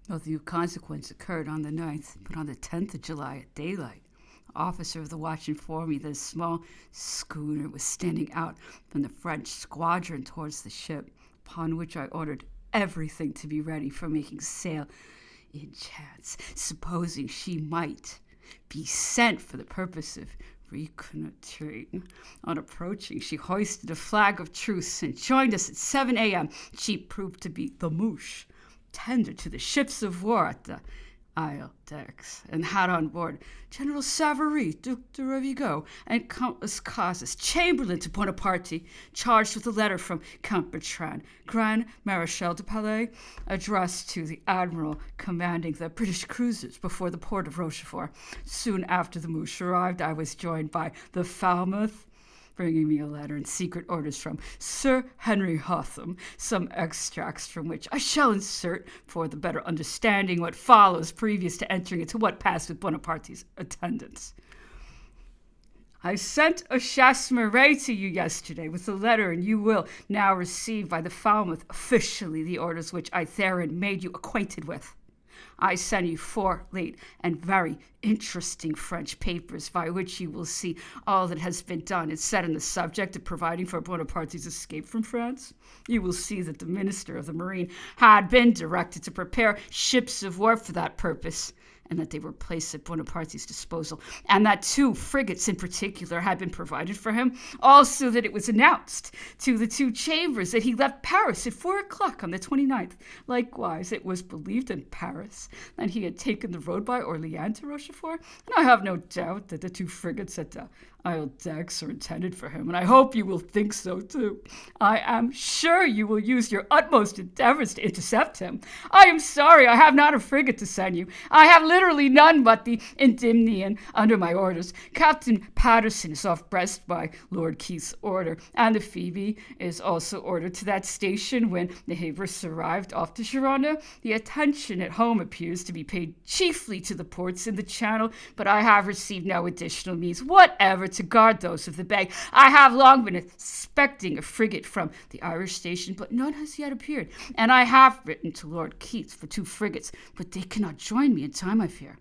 No due consequence occurred on the 9th, but on the 10th of July at daylight, the officer of the watch informed me that a small schooner was standing out from the French squadron towards the ship, upon which I ordered everything to be ready for making sail in chance, supposing she might be sent for the purpose of reconnoitering. On approaching, she hoisted a flag of truce and joined us at 7 a.m. She proved to be the Mouche, tender to the ships of war at the Isle decks, and had on board General Savary, Duc de Rovigo, and Countess Cazes, Chamberlain to Bonaparte, charged with a letter from Count Bertrand, Grand Marechal de Palais, addressed to the admiral commanding the British cruisers before the port of Rochefort. Soon after the Mouche arrived, I was joined by the Falmouth, bringing me a letter and secret orders from Sir Henry Hotham, some extracts from which I shall insert for the better understanding what follows previous to entering into what passed with Bonaparte's attendants. I sent a chasse-maree to you yesterday with a letter, and you will now receive by the Falmouth officially the orders which I therein made you acquainted with. I send you 4 late and very interesting French papers by which you will see all that has been done and said on the subject of providing for Bonaparte's escape from France. You will see that the Minister of the Marine had been directed to prepare ships of war for that purpose, and that they were placed at Bonaparte's disposal, and that 2 frigates in particular had been provided for him. Also that it was announced to the 2 chambers that he left Paris at 4 o'clock on the 29th. Likewise, it was believed in Paris that he had taken the road by Orleans to Rochefort, and I have no doubt that the 2 frigates at the Isle decks are intended for him, and I hope you will think so too. I am sure you will use your utmost endeavors to intercept him. I am sorry I have not a frigate to send you. I have literally none but the Endymion under my orders. Captain Patterson is off Brest by Lord Keith's order, and the Phoebe is also ordered to that station when the Havres arrived off to Gironde. The attention at home appears to be paid chiefly to the ports in the Channel, but I have received no additional means whatever to guard those of the Bay. I have long been expecting a frigate from the Irish station, but none has yet appeared, and I have written to Lord Keith for 2 frigates, but they cannot join me in time, I fear.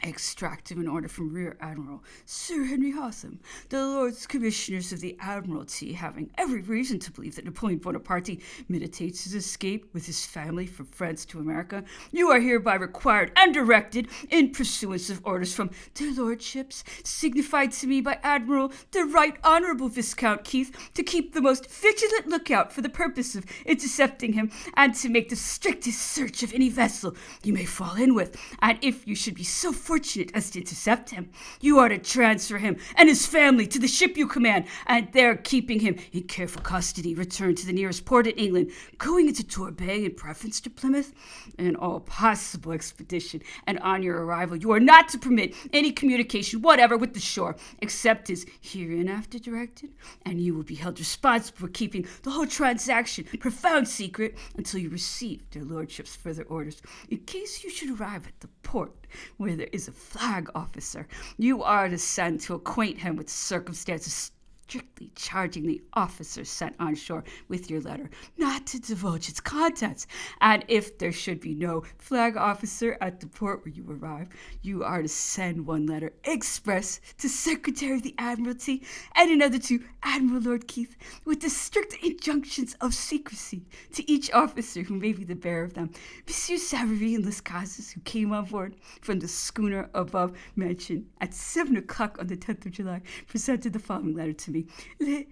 Extract of an order from Rear Admiral Sir Henry Hotham. The Lords Commissioners of the Admiralty, having every reason to believe that Napoleon Bonaparte meditates his escape with his family from France to America, you are hereby required and directed, in pursuance of orders from their lordships, signified to me by Admiral the Right Honourable Viscount Keith, to keep the most vigilant lookout for the purpose of intercepting him, and to make the strictest search of any vessel you may fall in with, and if you should be so fortunate as to intercept him, you are to transfer him and his family to the ship you command, and there, keeping him in careful custody, return to the nearest port in England, going into Torbay in preference to Plymouth, in all possible expedition. And on your arrival, you are not to permit any communication whatever with the shore, except as hereinafter directed, and you will be held responsible for keeping the whole transaction profound secret until you receive their lordships' further orders. In case you should arrive at the port where there is a flag officer, you are to send to acquaint him with circumstances, strictly charging the officer sent on shore with your letter not to divulge its contents. And if there should be no flag officer at the port where you arrive, you are to send 1 letter express to Secretary of the Admiralty and another to Admiral Lord Keith, with the strict injunctions of secrecy to each officer who may be the bearer of them. Monsieur Savary and Les Cazes, who came on board from the schooner above mentioned at 7 o'clock on the 10th of July, presented the following letter to me. Le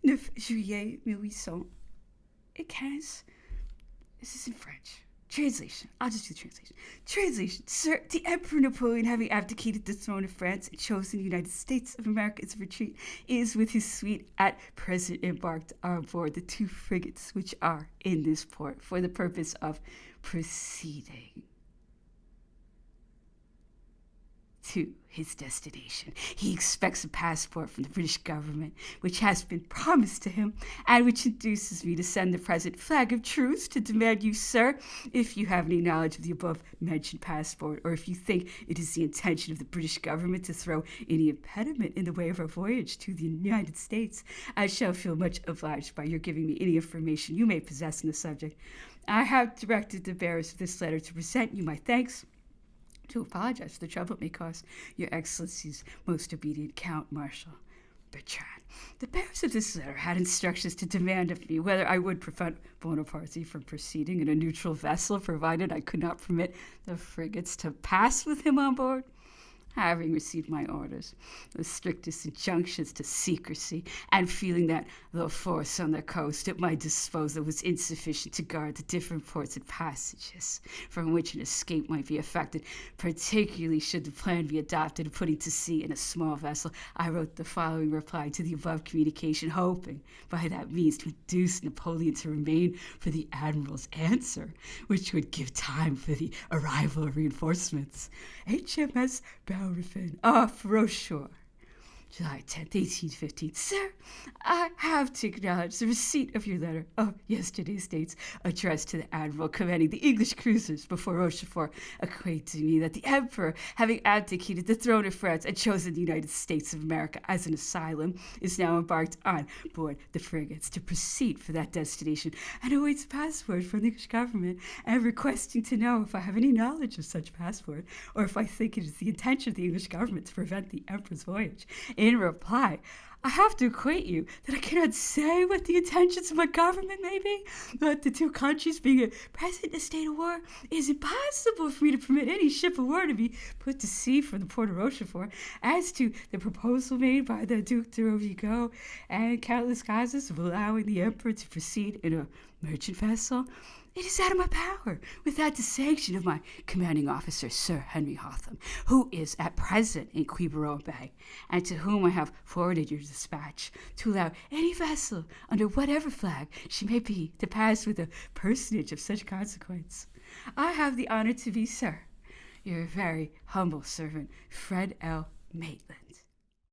9 juillet 1815. This is in French. Translation. I'll just do the translation. Translation. Sir, the Emperor Napoleon, having abdicated the throne of France and chosen the United States of America as a retreat, is with his suite at present embarked on board the 2 frigates which are in this port for the purpose of proceeding to his destination. He expects a passport from the British government, which has been promised to him, and which induces me to send the present flag of truce to demand you, sir, if you have any knowledge of the above-mentioned passport, or if you think it is the intention of the British government to throw any impediment in the way of our voyage to the United States, I shall feel much obliged by your giving me any information you may possess on the subject. I have directed the bearers of this letter to present you my thanks, to apologize for the trouble it may cause your Excellency's most obedient Count Marshal Bertrand. The bearers of this letter had instructions to demand of me whether I would prevent Bonaparte from proceeding in a neutral vessel, provided I could not permit the frigates to pass with him on board. Having received my orders, the strictest injunctions to secrecy, and feeling that the force on the coast at my disposal was insufficient to guard the different ports and passages from which an escape might be effected, particularly should the plan be adopted of putting to sea in a small vessel, I wrote the following reply to the above communication, hoping by that means to induce Napoleon to remain for the Admiral's answer, which would give time for the arrival of reinforcements. HMS Bellerophon off Rochefort, July 10th, 1815. Sir, I have to acknowledge the receipt of your letter of yesterday's dates addressed to the Admiral commanding the English cruisers before Rochefort, acquainting me that the Emperor, having abdicated the throne of France and chosen the United States of America as an asylum, is now embarked on board the frigates to proceed for that destination and awaits a passport from the English government, and requesting to know if I have any knowledge of such passport, or if I think it is the intention of the English government to prevent the Emperor's voyage. In reply, I have to acquaint you that I cannot say what the intentions of my government may be, but the two countries being at present in a state of war, it is impossible for me to permit any ship of war to be put to sea from the port of Rochefort. As to the proposal made by the Duc de Rovigo and countless causes of allowing the Emperor to proceed in a merchant vessel, it is out of my power, without the sanction of my commanding officer, Sir Henry Hotham, who is at present in Quiberon Bay, and to whom I have forwarded your dispatch, to allow any vessel, under whatever flag she may be, to pass with a personage of such consequence. I have the honor to be, sir, your very humble servant, Fred L. Maitland.